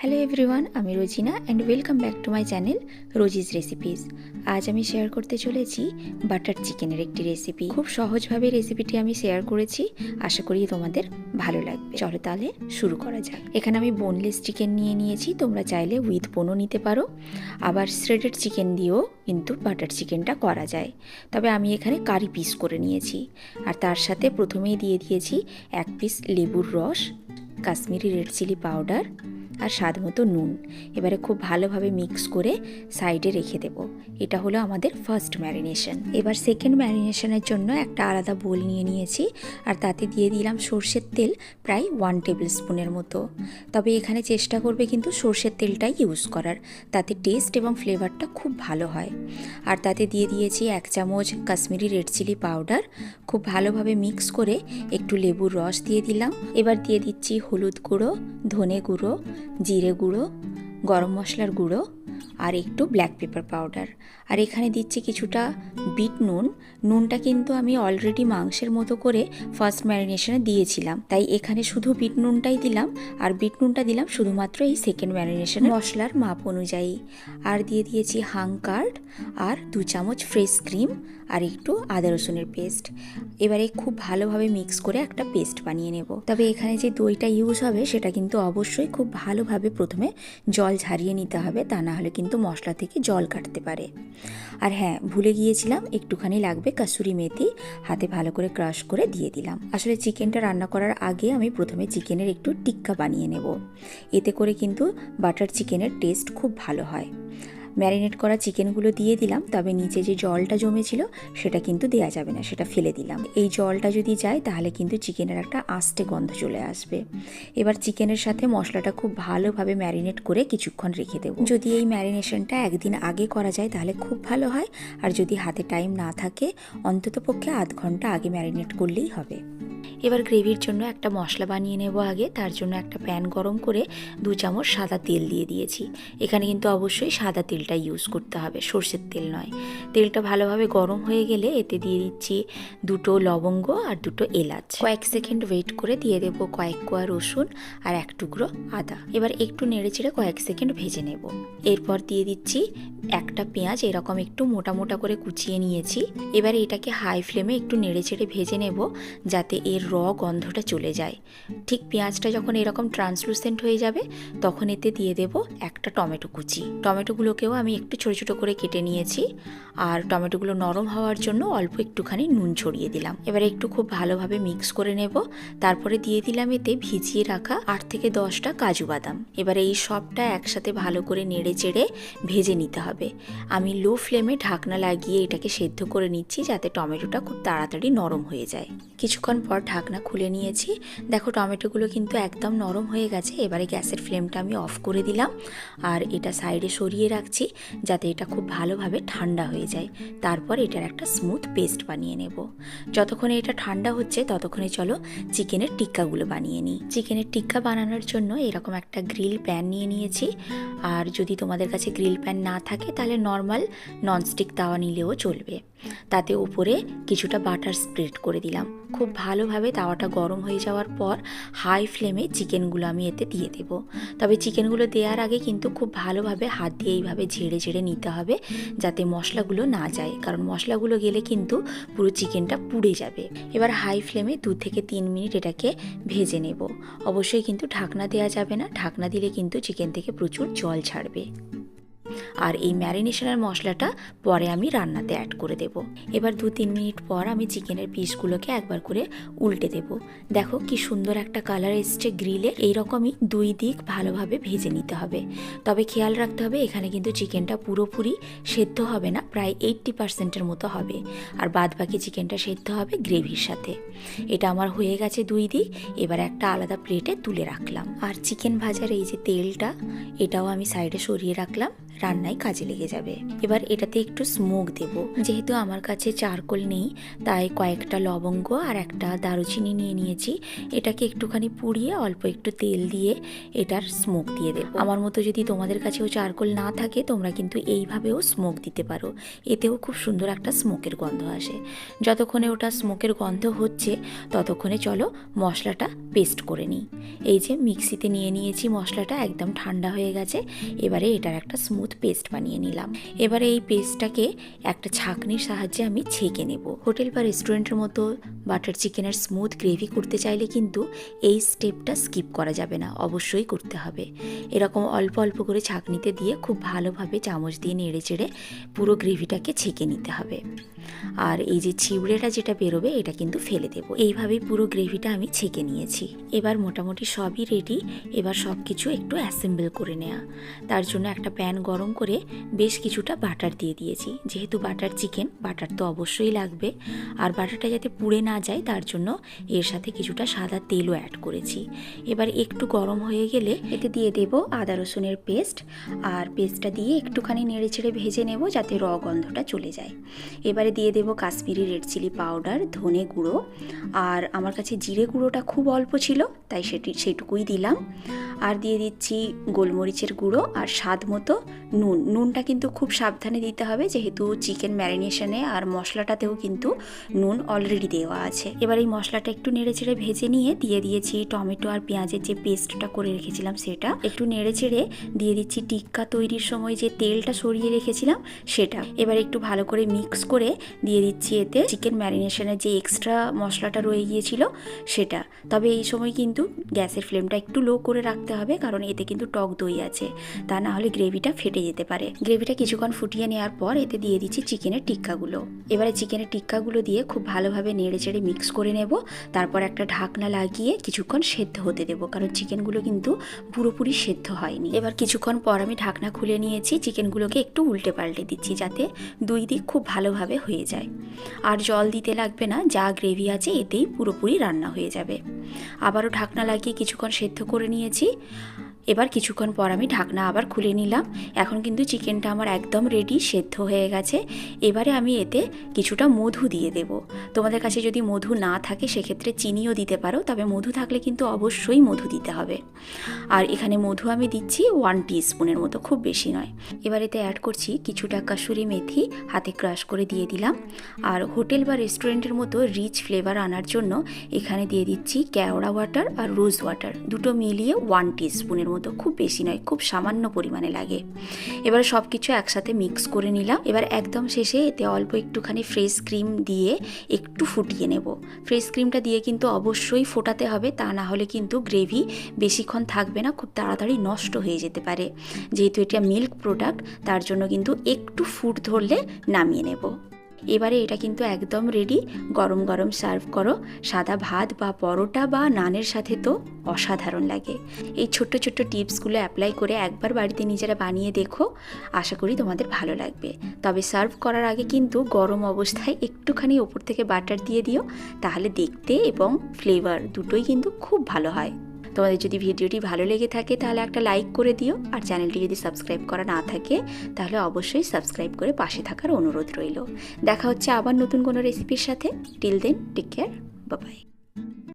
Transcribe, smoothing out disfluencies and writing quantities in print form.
Hello everyone, আমি Rojina and welcome back to my channel Rosie's recipes. আজ আমি share করতে চলেছি বাটার চিকেনের একটি রেসিপি। খুব সহজভাবে রেসিপিটি আমি শেয়ার করেছি, আশা করি তোমাদের ভালো লাগবে। চলো তাহলে শুরু করা যাক। এখানে আমি বোনলেস চিকেন নিয়ে নিয়েছি, তোমরা চাইলে উইথ বোনও নিতে পারো, আবার শ্রেডেড চিকেন দিয়েও কিন্তু বাটার চিকেনটা করা যায়। তবে আমি এখানে কারি পিস করে নিয়েছি, আর তার সাথে প্রথমেই দিয়ে দিয়েছি 1 পিস লেবুর রস, কাশ্মীরি রেড চিলি পাউডার আর স্বাদ মতো নুন। এবারে খুব ভালোভাবে মিক্স করে সাইডে রেখে দেব। এটা হলো আমাদের ফার্স্ট ম্যারিনেশন। এবার সেকেন্ড ম্যারিনেশনের জন্য একটা আলাদা বোল নিয়ে নিয়েছি, আর তাতে দিয়ে দিলাম সর্ষের তেল প্রায় 1 টেবিল স্পুনের মতো। তবে এখানে চেষ্টা করবে কিন্তু সর্ষের তেলটাই ইউজ করার, তাতে টেস্ট এবং ফ্লেভারটা খুব ভালো হয়। আর তাতে দিয়ে দিয়েছি 1 চামচ কাশ্মীরি রেড চিলি পাউডার। খুব ভালোভাবে মিক্স করে একটু লেবুর রস দিয়ে দিলাম। এবার দিয়ে দিচ্ছি হলুদ গুঁড়ো, ধনে গুঁড়ো, জিরে গুঁড়ো, গরম মশলার গুঁড়ো আর একটু ব্ল্যাক পেপার পাউডার। আর এখানে দিচ্ছি কিছুটা বিট নুন। নুনটা কিন্তু আমি অলরেডি মাংসের মতো করে ফার্স্ট ম্যারিনেশনে দিয়েছিলাম, তাই এখানে শুধু বিট নুনটাই দিলাম, আর বিট নুনটা দিলাম শুধুমাত্র এই সেকেন্ড ম্যারিনেশনে মশলার মাপ অনুযায়ী। আর দিয়ে দিয়েছি হাং কার্ড আর 2 চামচ ফ্রেশ ক্রিম আর একটু আদা রসুনের পেস্ট। এবারে খুব ভালোভাবে মিক্স করে একটা পেস্ট বানিয়ে নেব। তবে এখানে যে দইটা ইউজ হবে সেটা কিন্তু অবশ্যই খুব ভালোভাবে প্রথমে জল ঝারিয়ে নিতে হবে, তা না হলে কিন্তু মশলা থেকে জল কাটতে পারে। আর হ্যাঁ, ভুলে গিয়েছিলাম, একটুখানি লাগবে কাসুরি মেথি, হাতে ভালো করে ক্রাশ করে দিয়ে দিলাম। আসলে চিকেনটা রান্না করার আগে আমি প্রথমে চিকেনের একটু টিক্কা বানিয়ে নেব, এতে করে কিন্তু বাটার চিকেনের টেস্ট খুব ভালো হয়। ম্যারিনেট করা চিকেনগুলো দিয়ে দিলাম, তবে নিচে যে জলটা জমেছিল সেটা কিন্তু দেওয়া যাবে না, সেটা ফেলে দিলাম। এই জলটা যদি যায় তাহলে কিন্তু চিকেনের একটা আস্তে গন্ধ চলে আসবে। এবার চিকেনের সাথে মশলাটা খুব ভালোভাবে ম্যারিনেট করে কিছুক্ষণ রেখে দেবো। যদি এই ম্যারিনেশনটা একদিন আগে করা যায় তাহলে খুব ভালো হয়, আর যদি হাতে টাইম না থাকে অন্ততপক্ষে আধ ঘন্টা আগে ম্যারিনেট করলেই হবে। এবার গ্রেভির জন্য একটা মশলা বানিয়ে নেব আগে। তার জন্য একটা প্যান গরম করে 2 চামচ সাদা তেল দিয়ে দিয়েছি। এখানে কিন্তু অবশ্যই সাদা তেলটা ইউজ করতে হবে, সর্ষের তেল নয়। তেলটা ভালোভাবে গরম হয়ে গেলে এতে দিয়ে দিচ্ছি 2টো লবঙ্গ আর 2টো এলাচ। কয়েক সেকেন্ড ওয়েট করে দিয়ে দেব কয়েক কোয়া রসুন আর 1 টুকরো আদা। এবার একটু নেড়েচেড়ে কয়েক সেকেন্ড ভেজে নেব। এরপর দিয়ে দিচ্ছি একটা পেঁয়াজ, এরকম একটু মোটা মোটা করে কুচিয়ে নিয়েছি। এবারে এটাকে হাই ফ্লেমে একটু নেড়েচেড়ে ভেজে নেব, যাতে এর গন্ধটা চলে যায়। ঠিক পেঁয়াজটা যখন এরকম ট্রান্সলুসেন্ট হয়ে যাবে তখন এতে দিয়ে দেব একটা টমেটো কুচি। টমেটোগুলোকেও আমি একটু ছোটো ছোটো করে কেটে নিয়েছি, আর টমেটোগুলো নরম হওয়ার জন্য অল্প একটুখানি নুন ছড়িয়ে দিলাম। এবারে একটু খুব ভালোভাবে মিক্স করে নেব। তারপরে দিয়ে দিলাম এতে ভিজিয়ে রাখা 8 থেকে 10টা কাজু বাদাম। এবারে এই সবটা একসাথে ভালো করে নেড়ে চেড়ে ভেজে নিতে হবে। আমি লো ফ্লেমে ঢাকনা লাগিয়ে এটাকে সেদ্ধ করে নিচ্ছি, যাতে টমেটোটা খুব তাড়াতাড়ি নরম হয়ে যায়। কিছুক্ষণ পর ঢাকনা খুলে নিয়েছি। দেখো টমেটোগুলো কিন্তু একদম নরম হয়ে গেছে। এবারে গ্যাসের ফ্লেমটা আমি অফ করে দিলাম, আর এটা সাইডে সরিয়ে রাখছি যাতে এটা খুব ভালোভাবে ঠান্ডা হয়ে যায়। তারপর এটার একটা স্মুথ পেস্ট বানিয়ে নেব। যতক্ষণে এটা ঠান্ডা হচ্ছে ততক্ষণে চলো চিকেনের টিক্কাগুলো বানিয়ে নিই। চিকেনের টিক্কা বানানোর জন্য এরকম একটা গ্রিল প্যান নিয়ে নিয়েছি, আর যদি তোমাদের কাছে গ্রিল প্যান না থাকে তাহলে নর্মাল ননস্টিক তাওয়া নিলেও চলবে। তাতে উপরে কিছুটা বাটার স্প্রেড করে দিলাম। খুব ভালোভাবে তাওয়াটা গরম হয়ে যাওয়ার পর হাই ফ্লেমে চিকেনগুলো আমি এতে দিয়ে দেব। তবে চিকেনগুলো দেওয়ার আগে কিন্তু খুব ভালোভাবে হাত দিয়ে এইভাবে ঝেড়ে ঝেড়ে নিতে হবে, যাতে মশলাগুলো না যায়, কারণ মশলাগুলো গেলে কিন্তু পুরো চিকেনটা পুড়ে যাবে। এবার হাই ফ্লেমে 2 থেকে 3 মিনিট এটাকে ভেজে নেব। অবশ্যই কিন্তু ঢাকনা দেওয়া যাবে না, ঢাকনা দিলে কিন্তু চিকেন থেকে প্রচুর জল ছাড়বে। আর এই ম্যারিনেশনের মশলাটা পরে আমি রান্নাতে অ্যাড করে দেব। এবার 2-3 মিনিট পর আমি চিকেনের পিসগুলোকে একবার করে উল্টে দেব। দেখো কি সুন্দর একটা কালার এসছে গ্রিলে। এইরকমই 2 দিক ভালোভাবে ভেজে নিতে হবে। তবে খেয়াল রাখতে হবে এখানে কিন্তু চিকেনটা পুরোপুরি সেদ্ধ হবে না, প্রায় 80%-এর মতো হবে, আর বাদ বাকি চিকেনটা সেদ্ধ হবে গ্রেভির সাথে। এটা আমার হয়ে গেছে 2 দিক। এবার একটা আলাদা প্লেটে তুলে রাখলাম। আর চিকেন ভাজার এই যে তেলটা, এটাও আমি সাইডে সরিয়ে রাখলাম। রান্নায় কাজে লেগে যাবে। এবার এটাতে একটু স্মোক দেব। যেহেতু আমার কাছে চারকোল নেই তাই কয়েকটা লবঙ্গ আর একটা দারুচিনি নিয়ে নিয়েছি। এটাকে একটুখানি পুড়িয়ে অল্প একটু তেল দিয়ে এটার স্মোক দিয়ে দেব। আমার মতো যদি তোমাদের কাছেও চারকোল না থাকে তোমরা কিন্তু এইভাবেও স্মোক দিতে পারো, এতেও খুব সুন্দর একটা স্মোকের গন্ধ আসে। যতক্ষণে ওটা স্মোকের গন্ধ হচ্ছে ততক্ষণে চলো মশলাটা পেস্ট করে নিই। এই যে মিক্সিতে নিয়ে নিয়েছি মশলাটা, একদম ঠান্ডা হয়ে গেছে। এবারে এটার একটা স্মুথ পেস্ট বানিয়ে নিলাম। এবারে এই পেস্টটাকে একটা ছাঁকনির সাহায্যে আমি ছেঁকে নেব। হোটেল বা রেস্টুরেন্টের মতো বাটার চিকেনের স্মুথ গ্রেভি করতে চাইলে কিন্তু এই স্টেপটা স্কিপ করা যাবে না, অবশ্যই করতে হবে। এরকম অল্প অল্প করে ছাঁকনিতে দিয়ে খুব ভালোভাবে চামচ দিয়ে নেড়ে চেড়ে পুরো গ্রেভিটাকে ছেঁকে নিতে হবে। আর এই যে ছিবড়েটা যেটা বেরোবে এটা কিন্তু ফেলে দেব। এইভাবেই পুরো গ্রেভিটা আমি ছেঁকে নিয়েছি। এবার মোটামুটি সবই রেডি। এবার সব কিছু একটু অ্যাসেম্বল করে নেওয়া। তার জন্য একটা প্যান গরম করে বেশ কিছুটা বাটার দিয়ে দিয়েছি। যেহেতু বাটার চিকেন, বাটার তো অবশ্যই লাগবে। আর বাটারটা যাতে পুড়ে না যায় তার জন্য এর সাথে কিছুটা সাদা তেলও অ্যাড করেছি। এবার একটু গরম হয়ে গেলে এতে দিয়ে দেব আদা রসুনের পেস্ট। আর পেস্টটা দিয়ে একটুখানি নেড়ে চেড়ে ভেজে নেব যাতে র গন্ধটা চলে যায়। এবারে দিয়ে দেব কাশ্মীরি রেড চিলি পাউডার, ধনে গুঁড়ো, আর আমার কাছে জিরে গুঁড়োটা খুব অল্প ছিল তাই সেইটুকুই দিলাম। আর দিয়ে দিচ্ছি গোলমরিচের গুঁড়ো আর স্বাদ মতো নুন। নুনটা কিন্তু খুব সাবধানে দিতে হবে যেহেতু চিকেন ম্যারিনেশনে আর মশলাটাতেও কিন্তু নুন অলরেডি দেওয়া আছে। এবার এই মশলাটা একটু নেড়ে চেড়ে ভেজে নিয়ে দিয়ে দিয়েছি টমেটো আর পেঁয়াজের যে পেস্টটা করে রেখেছিলাম সেটা। একটু নেড়ে চেড়ে দিয়ে দিচ্ছি টিক্কা তৈরির সময় যে তেলটা সরিয়ে রেখেছিলাম সেটা। এবার একটু ভালো করে মিক্স করে দিয়ে দিচ্ছি এতে চিকেন ম্যারিনেশনের যে এক্সট্রা মশলাটা রয়ে গিয়েছিল সেটা। তবে এই সময় কিন্তু গ্যাসের ফ্লেমটা একটু লো করে রাখতে হবে কারণ এতে কিন্তু টক দই আছে, তা না হলে গ্রেভিটা ফেটে যেতে পারে। গ্রেভিটা কিছুক্ষণ ফুটিয়ে নেওয়ার পর এতে দিয়ে দিচ্ছি চিকেনের টিক্কাগুলো। এবারে চিকেনের টিক্কাগুলো দিয়ে খুব ভালোভাবে নেড়ে চেড়ে মিক্স করে নেব। তারপর একটা ঢাকনা লাগিয়ে কিছুক্ষণ সেদ্ধ হতে দেবো কারণ চিকেনগুলো কিন্তু পুরোপুরি সেদ্ধ হয়নি। এবার কিছুক্ষণ পর আমি ঢাকনা খুলে নিয়েছি। চিকেনগুলোকে একটু উল্টে পাল্টে দিচ্ছি যাতে দুই দিক খুব ভালোভাবে হয়ে যায়। আর জল দিতে লাগবে না, যা গ্রেভি আছে এতেই পুরোপুরি রান্না হয়ে যাবে। আবারও ঢাকনা লাগিয়ে কিছুক্ষণ সেদ্ধ করে নিয়েছি। এবার কিছুক্ষণ পর আমি ঢাকনা আবার খুলে নিলাম। এখন কিন্তু চিকেনটা আমার একদম রেডি, সেদ্ধ হয়ে গেছে। এবারে আমি এতে কিছুটা মধু দিয়ে দেব। তোমাদের কাছে যদি মধু না থাকে সেক্ষেত্রে চিনিও দিতে পারো, তবে মধু থাকলে কিন্তু অবশ্যই মধু দিতে হবে। আর এখানে মধু আমি দিচ্ছি 1 টিস্পুনের মতো, খুব বেশি নয়। এবার এতে অ্যাড করছি কিছুটা কাসুরি মেথি, হাতে ক্রাশ করে দিয়ে দিলাম। আর হোটেল বা রেস্টুরেন্টের মতো রিচ ফ্লেভার আনার জন্য এখানে দিয়ে দিচ্ছি কেওড়া ওয়াটার আর রোজ ওয়াটার, দুটো মিলিয়ে 1 টিস্পুনের মতো, খুব বেশি নয়, খুব সামান্য পরিমাণে লাগে। এবার সব কিছু একসাথে মিক্স করে নিলাম। এবার একদম শেষে এতে অল্প একটুখানি ফ্রেশ ক্রিম দিয়ে একটু ফুটিয়ে নেব। ফ্রেশ ক্রিমটা দিয়ে কিন্তু অবশ্যই ফোটাতে হবে, তা না হলে কিন্তু গ্রেভি বেশিক্ষণ থাকবে না, খুব তাড়াতাড়ি নষ্ট হয়ে যেতে পারে। যেহেতু এটা মিল্ক প্রোডাক্ট তার জন্য কিন্তু একটু ফুট ধরলে নামিয়ে নেব। এবারে এটা কিন্তু একদম রেডি। গরম গরম সার্ভ করো, সাদা ভাত বা পরোটা বা নানের সাথে তো অসাধারণ লাগে। এই ছোট্ট ছোট্ট টিপসগুলো অ্যাপ্লাই করে একবার বাড়িতে নিজেরা বানিয়ে দেখো, আশা করি তোমাদের ভালো লাগবে। তবে সার্ভ করার আগে কিন্তু গরম অবস্থায় একটুখানি ওপর থেকে বাটার দিয়ে দিও, তাহলে দেখতে এবং ফ্লেভার দুটোই কিন্তু খুব ভালো হয়। তোমাদের যদি ভিডিওটি ভালো লেগে থাকে তাহলে একটা লাইক করে দিও। আর চ্যানেলটি যদি সাবস্ক্রাইব করা না থাকে তাহলে অবশ্যই সাবস্ক্রাইব করে পাশে থাকার অনুরোধ রইল। দেখা হচ্ছে আবার নতুন কোনো রেসিপির সাথে। Till then, take care, bye by.